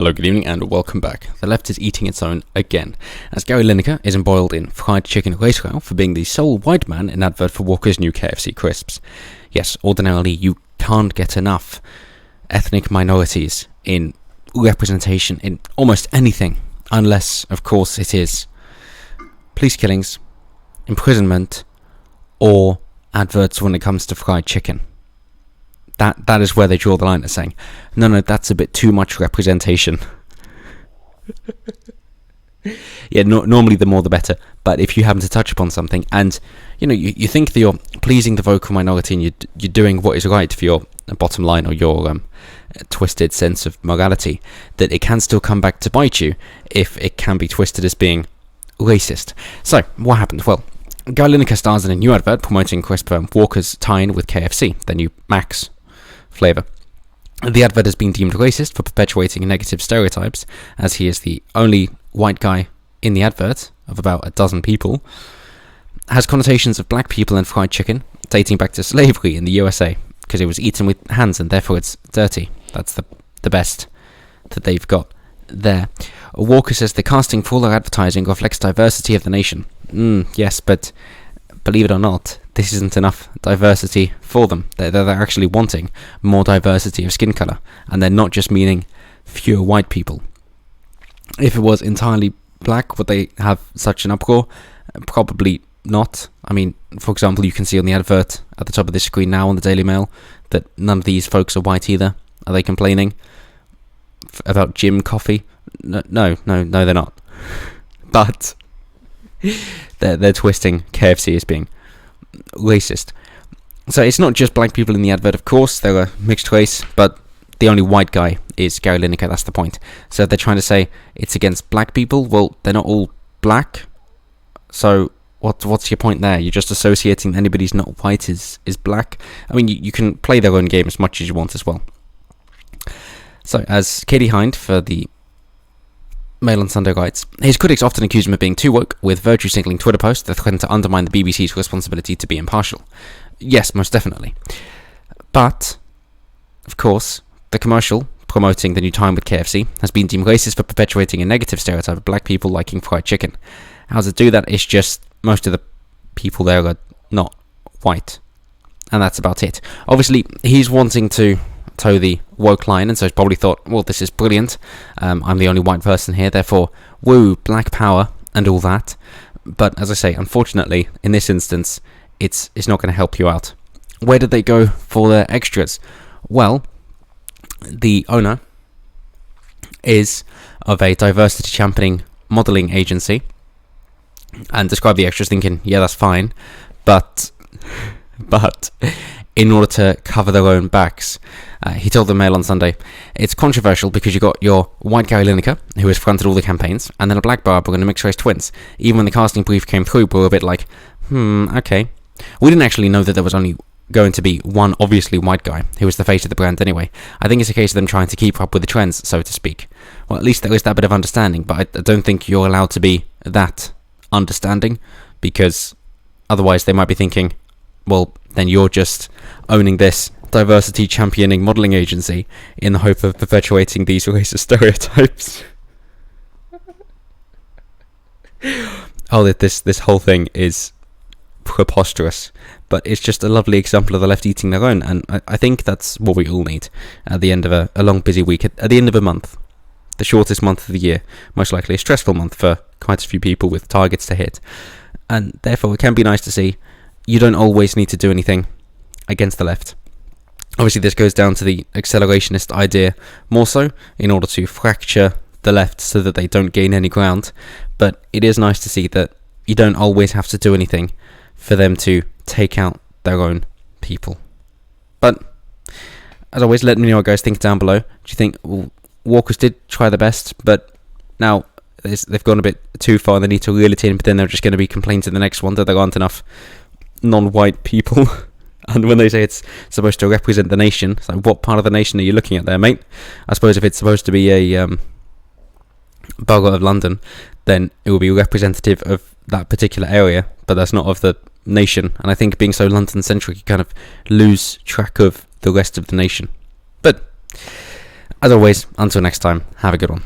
Hello, good evening, and welcome back. The left is eating its own again, as Gary Lineker is embroiled in fried chicken race row for being the sole white man in an advert for Walker's new KFC crisps. Yes, ordinarily you can't get enough ethnic minorities in representation in almost anything, unless, of course, it is police killings, imprisonment, or adverts when it comes to fried chicken. That is where they draw the line at saying, no, that's a bit too much representation. Yeah, normally the more the better, but if you happen to touch upon something, and you think that you're pleasing the vocal minority and you're doing what is right for your bottom line or your twisted sense of morality, that it can still come back to bite you if it can be twisted as being racist. So, what happened? Well, Gary Lineker stars in a new advert promoting crisp Walker's tie-in with KFC, their new Max flavour. The advert has been deemed racist for perpetuating negative stereotypes, as he is the only white guy in the advert of about a dozen people, has connotations of black people and fried chicken, dating back to slavery in the USA, because it was eaten with hands and therefore it's dirty. That's the best that they've got there. Walker says the casting for all their advertising reflects diversity of the nation. Yes, but believe it or not, this isn't enough diversity for them. They're actually wanting more diversity of skin colour, and they're not just meaning fewer white people. If it was entirely black, would they have such an uproar? Probably not. I mean, for example, you can see on the advert at the top of this screen now on the Daily Mail that none of these folks are white either. Are they complaining about Jim Coffee? No, they're not. But they're twisting KFC as being racist. So it's not just black people in the advert, of course. They're a mixed race, but the only white guy is Gary Lineker. That's the point. So they're trying to say it's against black people. Well, they're not all black. So what's your point there? You're just associating anybody who's not white is black. I mean, you can play their own game as much as you want as well. So as Katie Hind for the Mail on Sunday writes, his critics often accuse him of being too woke, with virtue-signaling Twitter posts that threaten to undermine the BBC's responsibility to be impartial. Yes, most definitely. But, of course, the commercial promoting the new time with KFC has been deemed racist for perpetuating a negative stereotype of black people liking fried chicken. How does it do that? It's just most of the people there are not white. And that's about it. Obviously, he's wanting to toe the woke line, and so he's probably thought, well, this is brilliant, I'm the only white person here, therefore woo, black power and all that. But as I say, unfortunately in this instance it's not going to help you out. Where did they go for their extras? Well, the owner is of a diversity championing modelling agency and described the extras thinking, yeah, that's fine, but in order to cover their own backs, he told the Mail on Sunday, it's controversial because you got your white Gary Lineker, who has fronted all the campaigns, and then a black Barbara and a mixed race twins. Even when the casting brief came through, we were a bit like, okay. We didn't actually know that there was only going to be one obviously white guy, who was the face of the brand anyway. I think it's a case of them trying to keep up with the trends, so to speak. Well, at least there is that bit of understanding, but I don't think you're allowed to be that understanding, because otherwise they might be thinking, well, then you're just owning this diversity championing modelling agency in the hope of perpetuating these racist stereotypes. This whole thing is preposterous, but it's just a lovely example of the left eating their own, and I think that's what we all need at the end of a long busy week, at the end of a month, the shortest month of the year, most likely a stressful month for quite a few people with targets to hit, and therefore it can be nice to see you don't always need to do anything against the left. Obviously this goes down to the accelerationist idea more so, in order to fracture the left so that they don't gain any ground, but it is nice to see that you don't always have to do anything for them to take out their own people. But as always, let me know what you guys think down below. Do you think Walkers did try their best, but now they've gone a bit too far and they need to reel it in, but then they're just going to be complaining to the next one that there aren't enough non-white people? And when they say it's supposed to represent the nation, it's like, what part of the nation are you looking at there, mate? I suppose if it's supposed to be a borough of London, then it will be representative of that particular area, but that's not of the nation. And I think being so London-centric, you kind of lose track of the rest of the nation. But as always, until next time, have a good one.